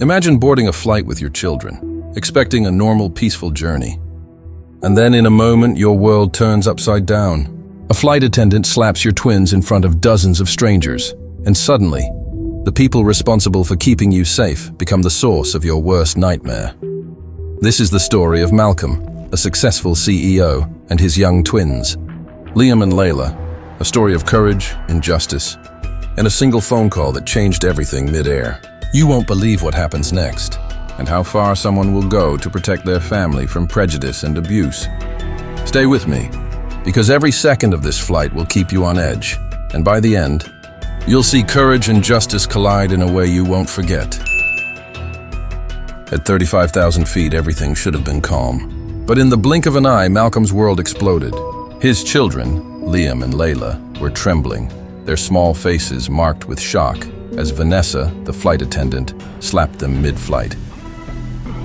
Imagine boarding a flight with your children, expecting a normal, peaceful journey. And then in a moment, your world turns upside down. A flight attendant slaps your twins in front of dozens of strangers, and suddenly, the people responsible for keeping you safe become the source of your worst nightmare. This is the story of Malcolm, a successful CEO, and his young twins, Liam and Layla, a story of courage, injustice, and a single phone call that changed everything mid-air. You won't believe what happens next, and how far someone will go to protect their family from prejudice and abuse. Stay with me, because every second of this flight will keep you on edge, and by the end, you'll see courage and justice collide in a way you won't forget. At 35,000 feet, everything should have been calm. But in the blink of an eye, Malcolm's world exploded. His children, Liam and Layla, were trembling, their small faces marked with shock, as Vanessa, the flight attendant, slapped them mid-flight.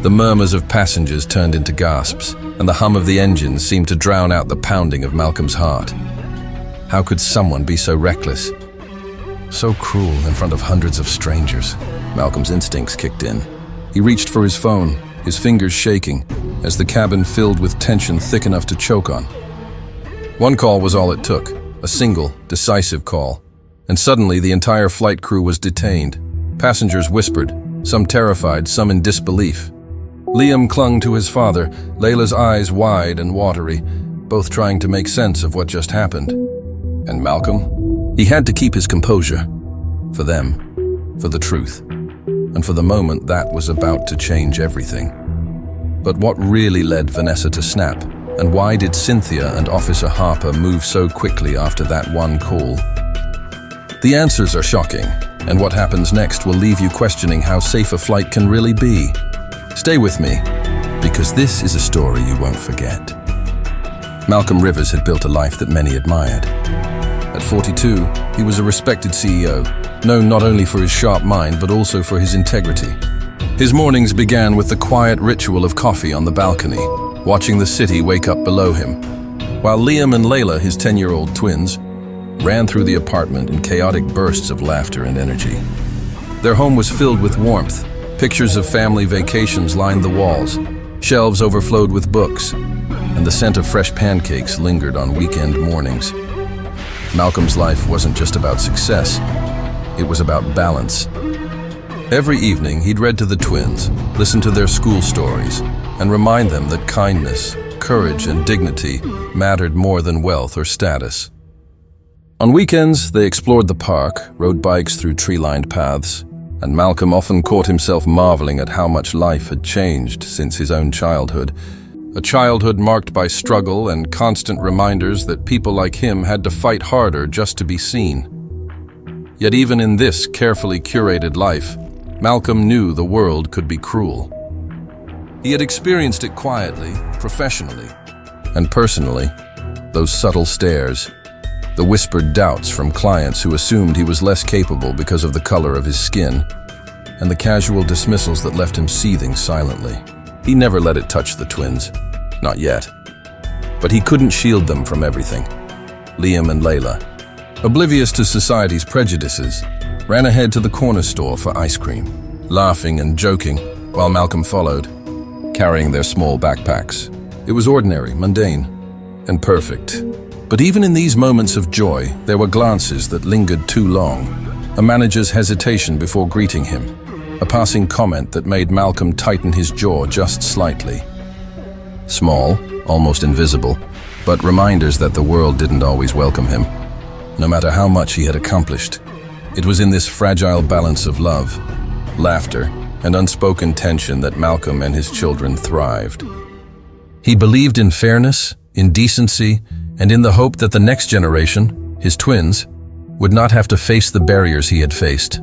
The murmurs of passengers turned into gasps, and the hum of the engines seemed to drown out the pounding of Malcolm's heart. How could someone be so reckless? So cruel in front of hundreds of strangers? Malcolm's instincts kicked in. He reached for his phone, his fingers shaking, as the cabin filled with tension thick enough to choke on. One call was all it took, a single, decisive call. And suddenly the entire flight crew was detained. Passengers whispered, some terrified, some in disbelief. Liam clung to his father, Layla's eyes wide and watery, both trying to make sense of what just happened. And Malcolm? He had to keep his composure. For them, for the truth, and for the moment that was about to change everything. But what really led Vanessa to snap? And why did Cynthia and Officer Harper move so quickly after that one call? The answers are shocking, and what happens next will leave you questioning how safe a flight can really be. Stay with me, because this is a story you won't forget. Malcolm Rivers had built a life that many admired. At 42, he was a respected CEO, known not only for his sharp mind but also for his integrity. His mornings began with the quiet ritual of coffee on the balcony, watching the city wake up below him, while Liam and Layla, his 10-year-old twins, ran through the apartment in chaotic bursts of laughter and energy. Their home was filled with warmth. Pictures of family vacations lined the walls, shelves overflowed with books, and the scent of fresh pancakes lingered on weekend mornings. Malcolm's life wasn't just about success, it was about balance. Every evening he'd read to the twins, listen to their school stories, and remind them that kindness, courage, and dignity mattered more than wealth or status. On weekends, they explored the park, rode bikes through tree-lined paths, and Malcolm often caught himself marveling at how much life had changed since his own childhood. A childhood marked by struggle and constant reminders that people like him had to fight harder just to be seen. Yet even in this carefully curated life, Malcolm knew the world could be cruel. He had experienced it quietly, professionally, and personally. Those subtle stares, the whispered doubts from clients who assumed he was less capable because of the color of his skin, and the casual dismissals that left him seething silently. He never let it touch the twins. Not yet. But he couldn't shield them from everything. Liam and Layla, oblivious to society's prejudices, ran ahead to the corner store for ice cream, laughing and joking, while Malcolm followed, carrying their small backpacks. It was ordinary, mundane, and perfect. But even in these moments of joy, there were glances that lingered too long, a manager's hesitation before greeting him, a passing comment that made Malcolm tighten his jaw just slightly. Small, almost invisible, but reminders that the world didn't always welcome him, no matter how much he had accomplished. It was in this fragile balance of love, laughter, and unspoken tension that Malcolm and his children thrived. He believed in fairness, in decency, and in the hope that the next generation, his twins, would not have to face the barriers he had faced.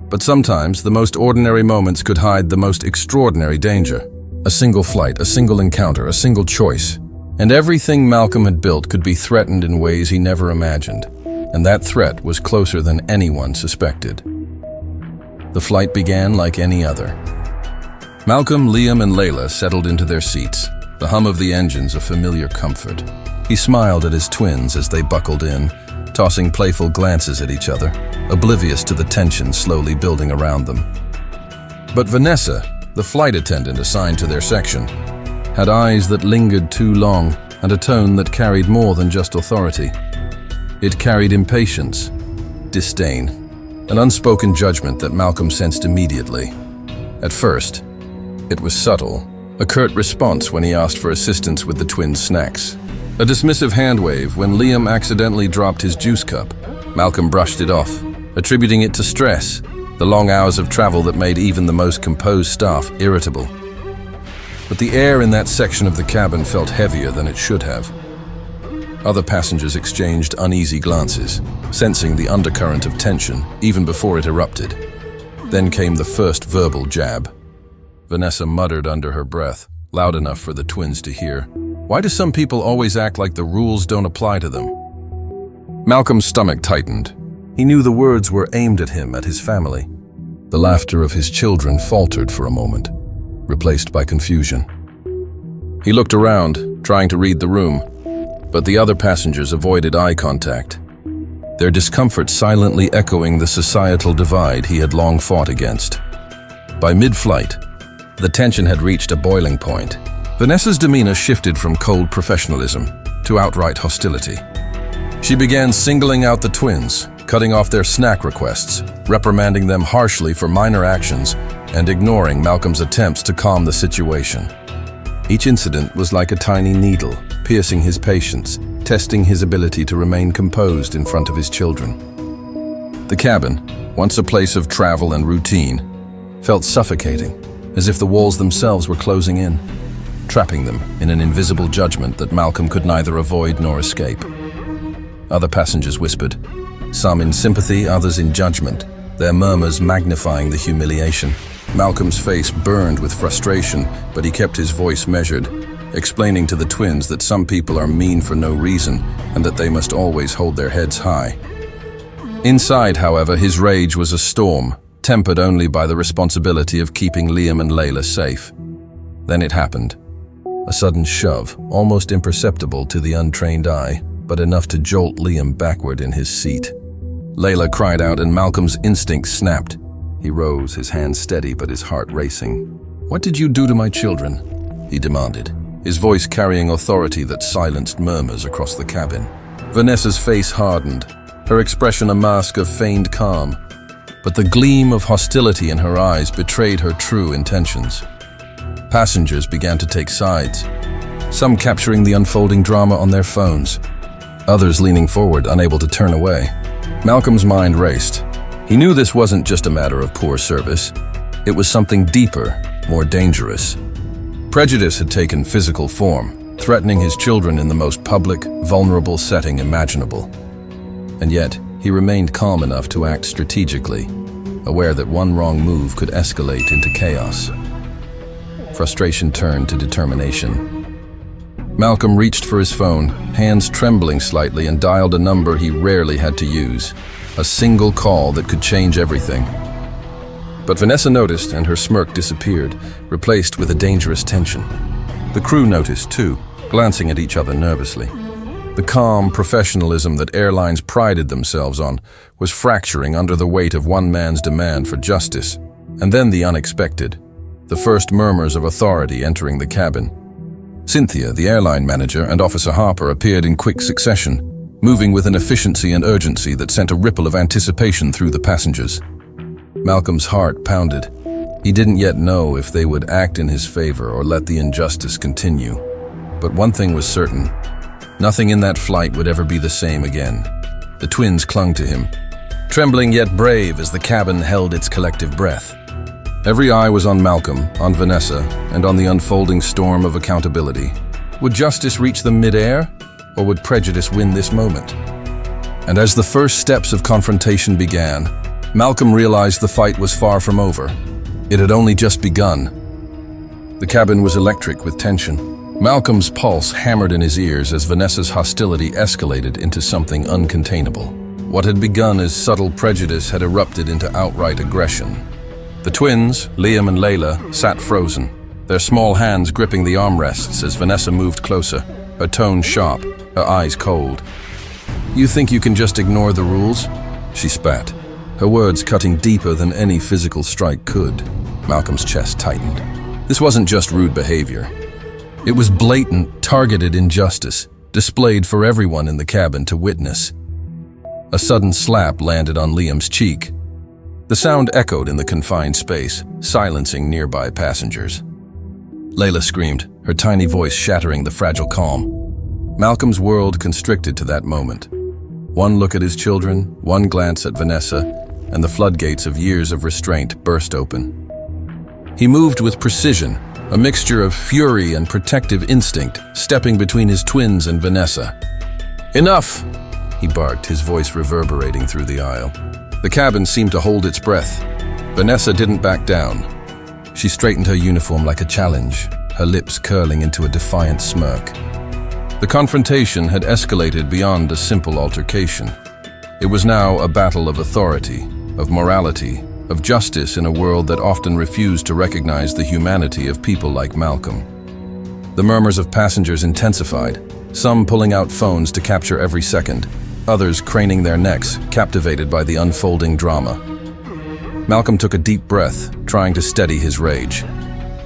But sometimes the most ordinary moments could hide the most extraordinary danger. A single flight, a single encounter, a single choice. And everything Malcolm had built could be threatened in ways he never imagined. And that threat was closer than anyone suspected. The flight began like any other. Malcolm, Liam, and Layla settled into their seats, the hum of the engines a familiar comfort. He smiled at his twins as they buckled in, tossing playful glances at each other, oblivious to the tension slowly building around them. But Vanessa, the flight attendant assigned to their section, had eyes that lingered too long and a tone that carried more than just authority. It carried impatience, disdain, an unspoken judgment that Malcolm sensed immediately. At first, it was subtle, a curt response when he asked for assistance with the twins' snacks. A dismissive hand wave when Liam accidentally dropped his juice cup. Malcolm brushed it off, attributing it to stress, the long hours of travel that made even the most composed staff irritable. But the air in that section of the cabin felt heavier than it should have. Other passengers exchanged uneasy glances, sensing the undercurrent of tension even before it erupted. Then came the first verbal jab. Vanessa muttered under her breath, loud enough for the twins to hear. Why do some people always act like the rules don't apply to them? Malcolm's stomach tightened. He knew the words were aimed at him, at his family. The laughter of his children faltered for a moment, replaced by confusion. He looked around, trying to read the room, but the other passengers avoided eye contact, their discomfort silently echoing the societal divide he had long fought against. By mid-flight, the tension had reached a boiling point. Vanessa's demeanor shifted from cold professionalism to outright hostility. She began singling out the twins, cutting off their snack requests, reprimanding them harshly for minor actions, and ignoring Malcolm's attempts to calm the situation. Each incident was like a tiny needle, piercing his patience, testing his ability to remain composed in front of his children. The cabin, once a place of travel and routine, felt suffocating, as if the walls themselves were closing in, trapping them in an invisible judgment that Malcolm could neither avoid nor escape. Other passengers whispered, some in sympathy, others in judgment, their murmurs magnifying the humiliation. Malcolm's face burned with frustration, but he kept his voice measured, explaining to the twins that some people are mean for no reason and that they must always hold their heads high. Inside, however, his rage was a storm, tempered only by the responsibility of keeping Liam and Layla safe. Then it happened. A sudden shove, almost imperceptible to the untrained eye, but enough to jolt Liam backward in his seat. Layla cried out and Malcolm's instinct snapped. He rose, his hands steady but his heart racing. "What did you do to my children?" he demanded, his voice carrying authority that silenced murmurs across the cabin. Vanessa's face hardened, her expression a mask of feigned calm, but the gleam of hostility in her eyes betrayed her true intentions. Passengers began to take sides, some capturing the unfolding drama on their phones, others leaning forward, unable to turn away. Malcolm's mind raced. He knew this wasn't just a matter of poor service. It was something deeper, more dangerous. Prejudice had taken physical form, threatening his children in the most public, vulnerable setting imaginable. And yet, he remained calm enough to act strategically, aware that one wrong move could escalate into chaos. Frustration turned to determination. Malcolm reached for his phone, hands trembling slightly, and dialed a number he rarely had to use. A single call that could change everything. But Vanessa noticed, and her smirk disappeared, replaced with a dangerous tension. The crew noticed too, glancing at each other nervously. The calm professionalism that airlines prided themselves on was fracturing under the weight of one man's demand for justice. And then the unexpected, the first murmurs of authority entering the cabin. Cynthia, the airline manager, and Officer Harper appeared in quick succession, moving with an efficiency and urgency that sent a ripple of anticipation through the passengers. Malcolm's heart pounded. He didn't yet know if they would act in his favor or let the injustice continue. But one thing was certain. Nothing in that flight would ever be the same again. The twins clung to him, trembling yet brave as the cabin held its collective breath. Every eye was on Malcolm, on Vanessa, and on the unfolding storm of accountability. Would justice reach them mid-air, or would prejudice win this moment? And as the first steps of confrontation began, Malcolm realized the fight was far from over. It had only just begun. The cabin was electric with tension. Malcolm's pulse hammered in his ears as Vanessa's hostility escalated into something uncontainable. What had begun as subtle prejudice had erupted into outright aggression. The twins, Liam and Layla, sat frozen, their small hands gripping the armrests as Vanessa moved closer, her tone sharp, her eyes cold. "You think you can just ignore the rules?" she spat, her words cutting deeper than any physical strike could. Malcolm's chest tightened. This wasn't just rude behavior. It was blatant, targeted injustice, displayed for everyone in the cabin to witness. A sudden slap landed on Liam's cheek. The sound echoed in the confined space, silencing nearby passengers. Layla screamed, her tiny voice shattering the fragile calm. Malcolm's world constricted to that moment. One look at his children, one glance at Vanessa, and the floodgates of years of restraint burst open. He moved with precision, a mixture of fury and protective instinct, stepping between his twins and Vanessa. "Enough!" he barked, his voice reverberating through the aisle. The cabin seemed to hold its breath. Vanessa didn't back down. She straightened her uniform like a challenge, her lips curling into a defiant smirk. The confrontation had escalated beyond a simple altercation. It was now a battle of authority, of morality, of justice in a world that often refused to recognize the humanity of people like Malcolm. The murmurs of passengers intensified, some pulling out phones to capture every second, others craning their necks, captivated by the unfolding drama. Malcolm took a deep breath, trying to steady his rage.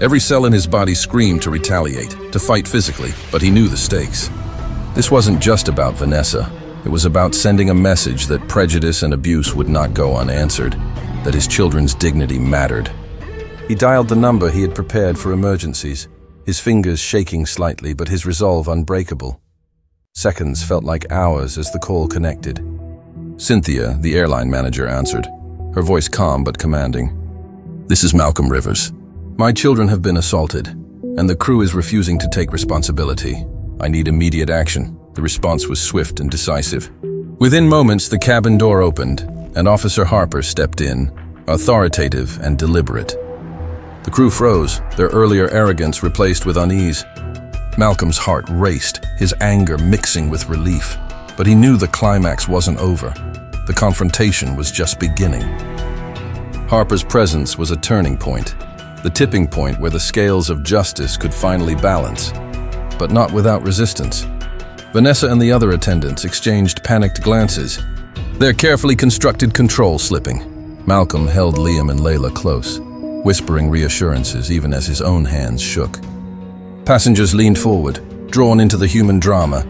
Every cell in his body screamed to retaliate, to fight physically, but he knew the stakes. This wasn't just about Vanessa. It was about sending a message that prejudice and abuse would not go unanswered, that his children's dignity mattered. He dialed the number he had prepared for emergencies, his fingers shaking slightly, but his resolve unbreakable. Seconds felt like hours as the call connected. Cynthia, the airline manager, answered, her voice calm but commanding. "This is Malcolm Rivers. My children have been assaulted, and the crew is refusing to take responsibility. I need immediate action." The response was swift and decisive. Within moments, the cabin door opened, and Officer Harper stepped in, authoritative and deliberate. The crew froze, their earlier arrogance replaced with unease. Malcolm's heart raced, his anger mixing with relief. But he knew the climax wasn't over. The confrontation was just beginning. Harper's presence was a turning point, the tipping point where the scales of justice could finally balance, but not without resistance. Vanessa and the other attendants exchanged panicked glances, their carefully constructed control slipping. Malcolm held Liam and Layla close, whispering reassurances even as his own hands shook. Passengers leaned forward, drawn into the human drama,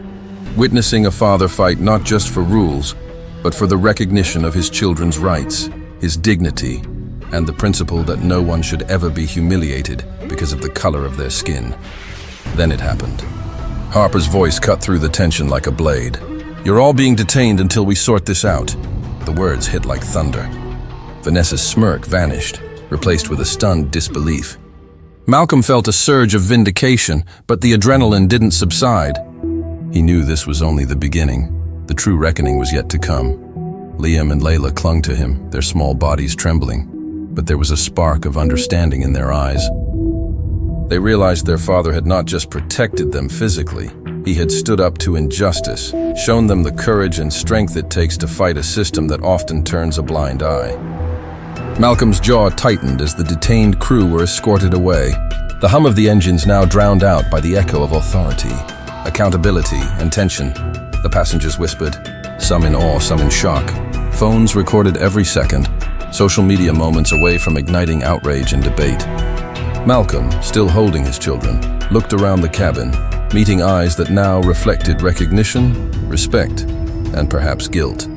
witnessing a father fight not just for rules, but for the recognition of his children's rights, his dignity, and the principle that no one should ever be humiliated because of the color of their skin. Then it happened. Harper's voice cut through the tension like a blade. "You're all being detained until we sort this out." The words hit like thunder. Vanessa's smirk vanished, replaced with a stunned disbelief. Malcolm felt a surge of vindication, but the adrenaline didn't subside. He knew this was only the beginning. The true reckoning was yet to come. Liam and Layla clung to him, their small bodies trembling, but there was a spark of understanding in their eyes. They realized their father had not just protected them physically, he had stood up to injustice, shown them the courage and strength it takes to fight a system that often turns a blind eye. Malcolm's jaw tightened as the detained crew were escorted away, the hum of the engines now drowned out by the echo of authority, accountability, and tension. The passengers whispered, some in awe, some in shock. Phones recorded every second, social media moments away from igniting outrage and debate. Malcolm, still holding his children, looked around the cabin, meeting eyes that now reflected recognition, respect, and perhaps guilt.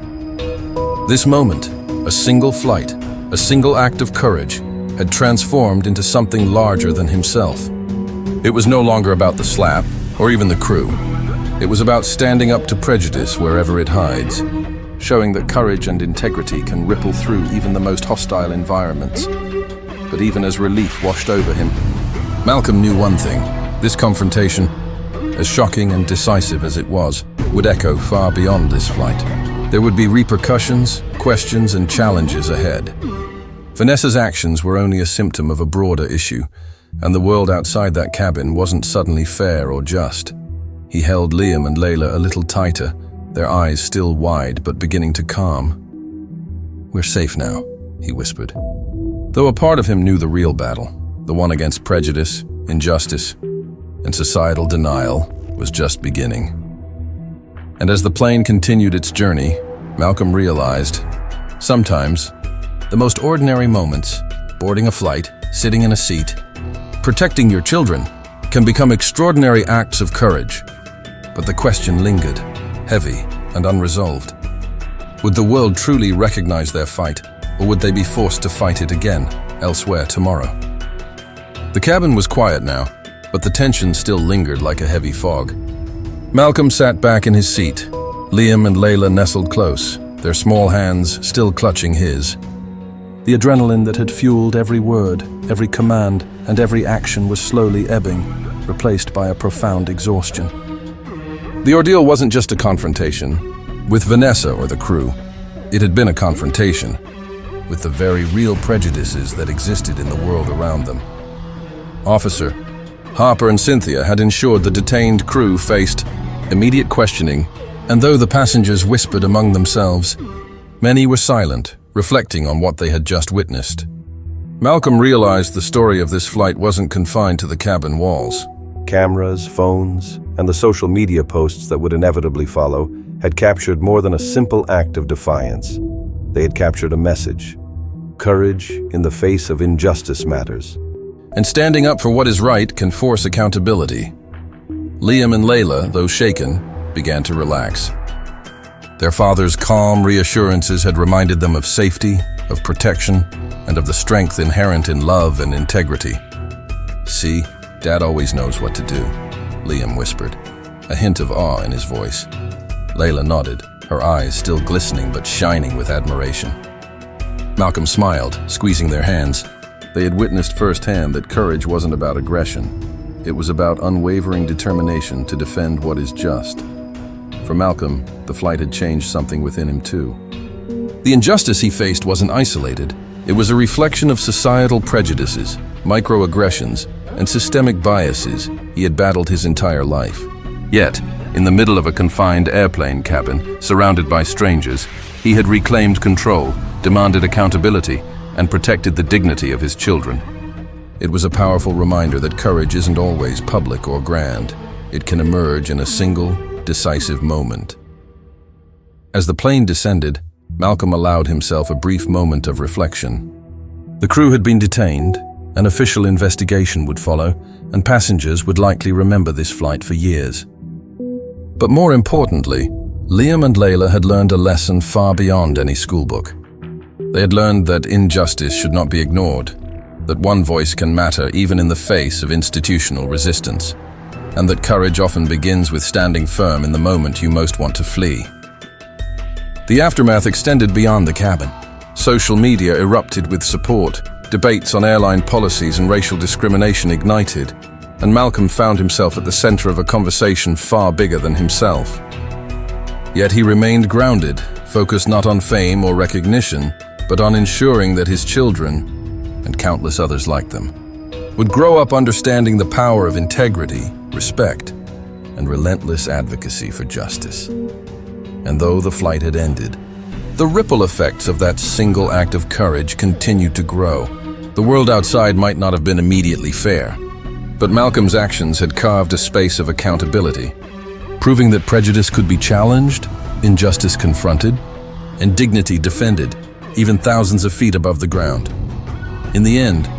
This moment, a single flight, a single act of courage, had transformed into something larger than himself. It was no longer about the slap, or even the crew. It was about standing up to prejudice wherever it hides, showing that courage and integrity can ripple through even the most hostile environments. But even as relief washed over him, Malcolm knew one thing: this confrontation, as shocking and decisive as it was, would echo far beyond this flight. There would be repercussions, questions, and challenges ahead. Vanessa's actions were only a symptom of a broader issue, and the world outside that cabin wasn't suddenly fair or just. He held Liam and Layla a little tighter, their eyes still wide but beginning to calm. "We're safe now," he whispered. Though a part of him knew the real battle, the one against prejudice, injustice, and societal denial, was just beginning. And as the plane continued its journey, Malcolm realized, sometimes, the most ordinary moments, boarding a flight, sitting in a seat. Protecting your children can become extraordinary acts of courage. But the question lingered, heavy and unresolved. Would the world truly recognize their fight, or would they be forced to fight it again, elsewhere tomorrow? The cabin was quiet now, but the tension still lingered like a heavy fog. Malcolm sat back in his seat. Liam and Layla nestled close, their small hands still clutching his. The adrenaline that had fueled every word, every command, and every action was slowly ebbing, replaced by a profound exhaustion. The ordeal wasn't just a confrontation with Vanessa or the crew. It had been a confrontation with the very real prejudices that existed in the world around them. Officer Harper and Cynthia had ensured the detained crew faced immediate questioning, and though the passengers whispered among themselves, many were silent, reflecting on what they had just witnessed. Malcolm realized the story of this flight wasn't confined to the cabin walls. Cameras, phones, and the social media posts that would inevitably follow had captured more than a simple act of defiance. They had captured a message. Courage in the face of injustice matters. And standing up for what is right can force accountability. Liam and Layla, though shaken, began to relax. Their father's calm reassurances had reminded them of safety, of protection, and of the strength inherent in love and integrity. "See, Dad always knows what to do," Liam whispered, a hint of awe in his voice. Layla nodded, her eyes still glistening but shining with admiration. Malcolm smiled, squeezing their hands. They had witnessed firsthand that courage wasn't about aggression. It was about unwavering determination to defend what is just. For Malcolm, the flight had changed something within him too. The injustice he faced wasn't isolated. It was a reflection of societal prejudices, microaggressions, and systemic biases he had battled his entire life. Yet, in the middle of a confined airplane cabin, surrounded by strangers, he had reclaimed control, demanded accountability, and protected the dignity of his children. It was a powerful reminder that courage isn't always public or grand. It can emerge in a single, decisive moment. As the plane descended, Malcolm allowed himself a brief moment of reflection. The crew had been detained, an official investigation would follow, and passengers would likely remember this flight for years. But more importantly, Liam and Layla had learned a lesson far beyond any schoolbook. They had learned that injustice should not be ignored, that one voice can matter even in the face of institutional resistance, and that courage often begins with standing firm in the moment you most want to flee. The aftermath extended beyond the cabin. Social media erupted with support, debates on airline policies and racial discrimination ignited, and Malcolm found himself at the center of a conversation far bigger than himself. Yet he remained grounded, focused not on fame or recognition, but on ensuring that his children, and countless others like them, would grow up understanding the power of integrity, respect, and relentless advocacy for justice. And though the flight had ended, the ripple effects of that single act of courage continued to grow. The world outside might not have been immediately fair, but Malcolm's actions had carved a space of accountability, proving that prejudice could be challenged, injustice confronted, and dignity defended, even thousands of feet above the ground. In the end,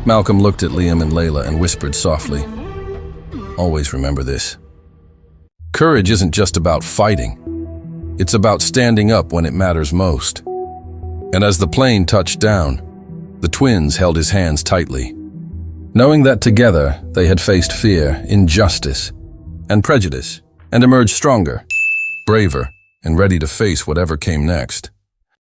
Malcolm looked at Liam and Layla and whispered softly, "Always remember this. Courage isn't just about fighting. It's about standing up when it matters most." And as the plane touched down, the twins held his hands tightly, knowing that together they had faced fear, injustice, and prejudice, and emerged stronger, braver, and ready to face whatever came next.